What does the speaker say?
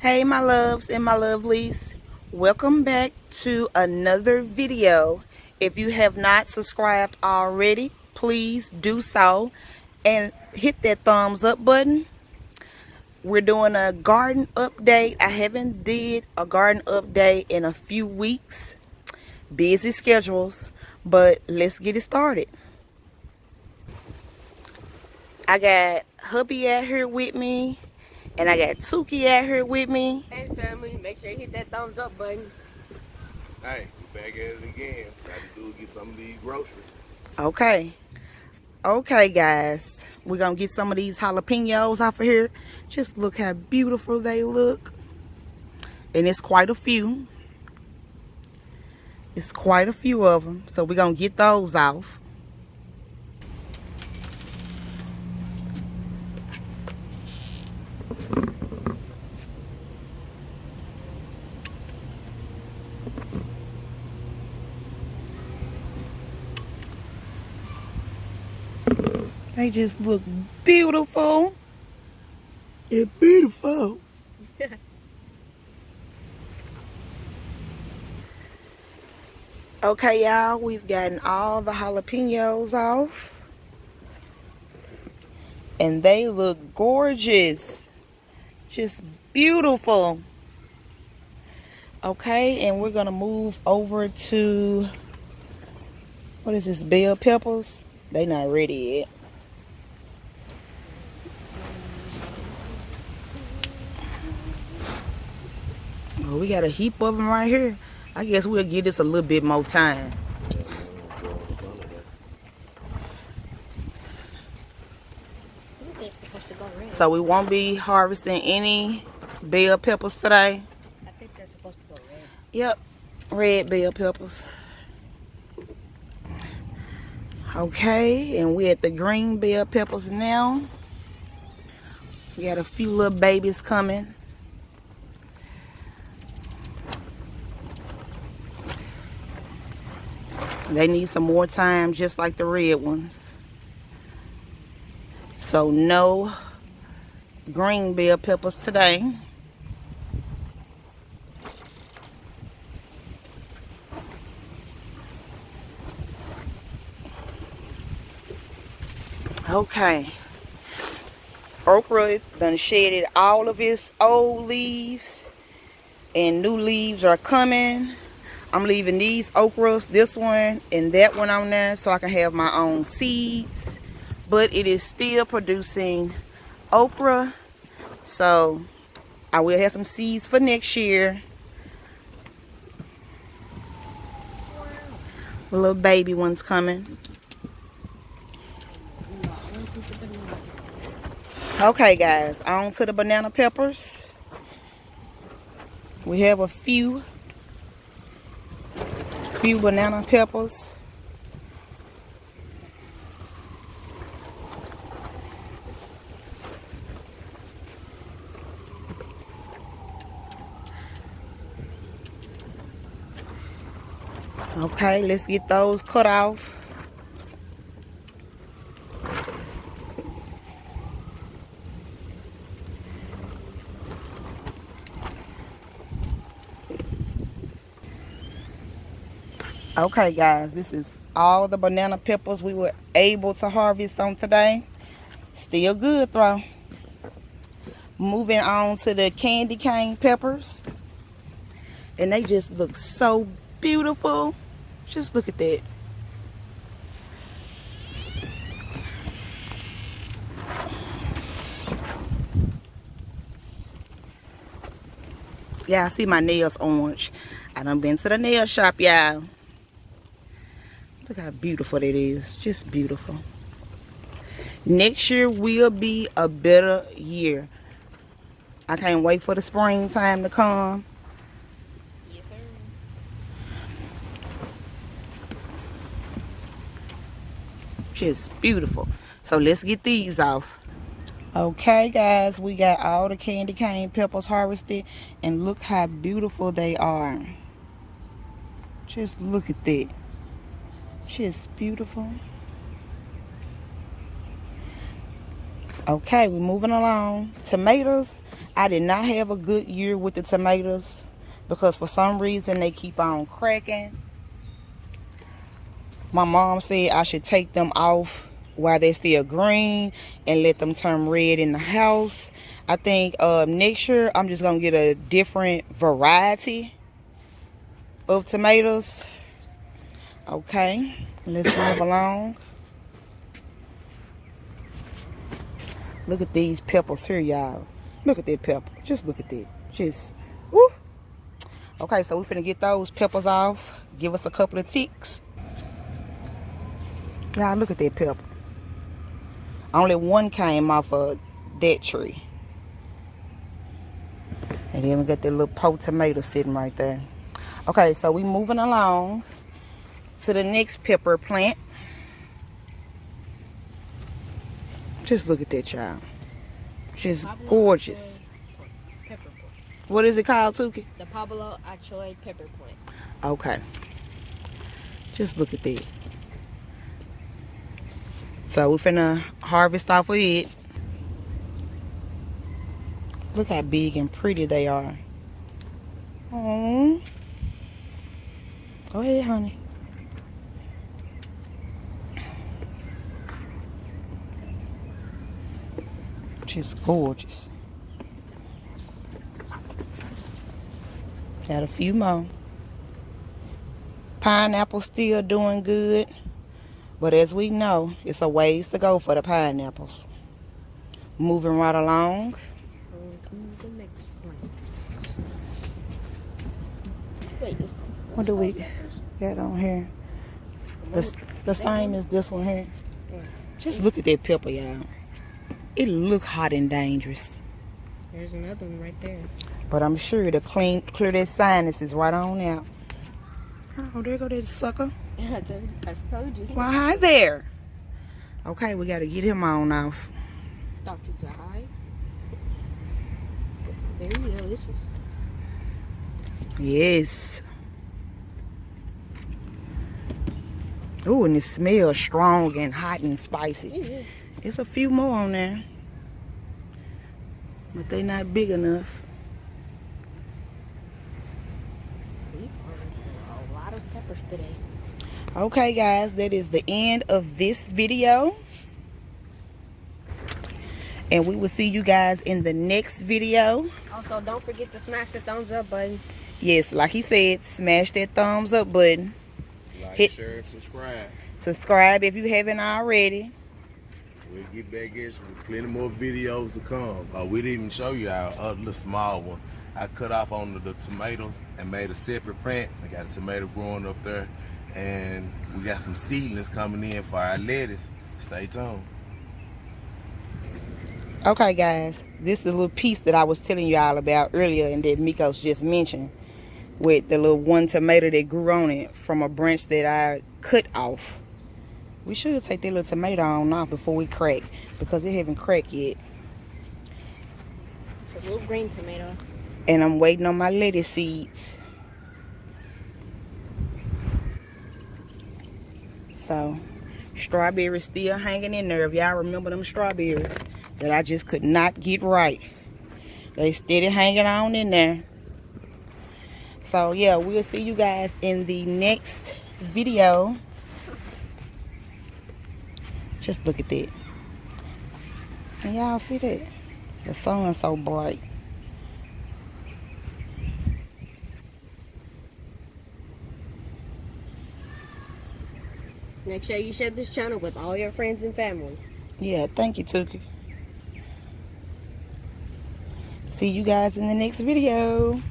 Hey my loves and my lovelies, welcome back to another video. If you have not subscribed already, please do so and hit that thumbs up button. We're doing a garden update. I haven't did a garden update in a few weeks, busy schedules, but let's get it started. I got hubby out here with me, and I got Tuki out here with me. Hey family, make sure you hit that thumbs up button. Hey, we back at it again. Got to do get some of these groceries. Okay guys, we're gonna get some of these jalapenos off of here. Just look how beautiful they look, and it's quite a few. It's quite a few of them, so we're gonna get those off. They just look beautiful. It's beautiful. Okay, y'all, we've gotten all the jalapenos off, and they look gorgeous. Just beautiful. Okay, and we're gonna move over to, what is this, bell peppers? They not ready yet. Oh, we got a heap of them right here. I guess we'll give this a little bit more time. They're supposed to go red. So we won't be harvesting any bell peppers today. I think they're supposed to go red. Yep, red bell peppers. Okay, and we're at the green bell peppers now. We got a few little babies coming. They need some more time, just like the red ones. So no green bell peppers today. Okay. Okra done shedded all of its old leaves, and new leaves are coming. I'm leaving these okras, this one and that one on there, so I can have my own seeds. But it is still producing okra, so I will have some seeds for next year. The little baby ones coming. Okay guys, on to the banana peppers. We have a few banana peppers. Okay, let's get those cut off. Okay guys, this is all the banana peppers we were able to harvest on today. Still good though. Moving on to the candy cane peppers. And they just look so beautiful. Just look at that. Yeah, I see my nails orange. I done been to the nail shop, y'all. Look how beautiful it is. Just beautiful. Next year will be a better year. I can't wait for the springtime to come. Yes, sir. Just beautiful. So let's get these off. Okay guys, we got all the candy cane peppers harvested, and look how beautiful they are. Just look at that. Just beautiful. Okay, we're moving along. Tomatoes, I did not have a good year with the tomatoes because for some reason they keep on cracking. My mom said I should take them off while they're still green and let them turn red in the house. I think next year I'm just gonna get a different variety of tomatoes. Okay, let's move along. Look at these peppers here, y'all. Look at that pepper. Just look at that. Just, woo. Okay, so we're finna get those peppers off. Give us a couple of ticks. Y'all, look at that pepper. Only one came off of that tree. And then we got that little pot tomato sitting right there. Okay, so we moving along to the next pepper plant. Just look at that, child. Just gorgeous. Pepper plant. What is it called, Tuki? The Pablo Achoy pepper plant. Okay. Just look at that. So we're finna harvest off of it. Look how big and pretty they are. Oh. Go ahead, honey. Just gorgeous. Got a few more. Pineapple still doing good. But as we know, it's a ways to go for the pineapples. Moving right along. The next plant. Wait, What do we got on here? The same as this one here. Just look at that pepper, y'all. It look hot and dangerous. There's another one right there. But I'm sure to clear that sinuses right on out. Oh, there go that sucker. I told you. Well, hi there. Okay, we got to get him on off. Thought you died. Very delicious. Yes. Ooh, and it smells strong and hot and spicy. Yeah. There's a few more on there. But they not big enough. We harvested a lot of peppers today. Okay, guys, that is the end of this video. And we will see you guys in the next video. Also, don't forget to smash the thumbs up button. Yes, like he said, smash that thumbs up button. Like, share, and subscribe. Subscribe if you haven't already. We'll get back at you with plenty more videos to come. We didn't even show you our other small one. I cut off on the tomatoes and made a separate plant. I got a tomato growing up there. And we got some seedlings coming in for our lettuce. Stay tuned. Okay, guys, this is a little piece that I was telling you all about earlier and that Mikos just mentioned with the little one tomato that grew on it from a branch that I cut off. We should take that little tomato on off before we crack because it haven't cracked yet. It's a little green tomato. And I'm waiting on my lettuce seeds. So, strawberries still hanging in there. If y'all remember them strawberries that I just could not get right. They steady hanging on in there. So, yeah, we'll see you guys in the next video. Just look at that. Can y'all see that? The sun's so bright. Make sure you share this channel with all your friends and family. Yeah, thank you, Tuki. See you guys in the next video.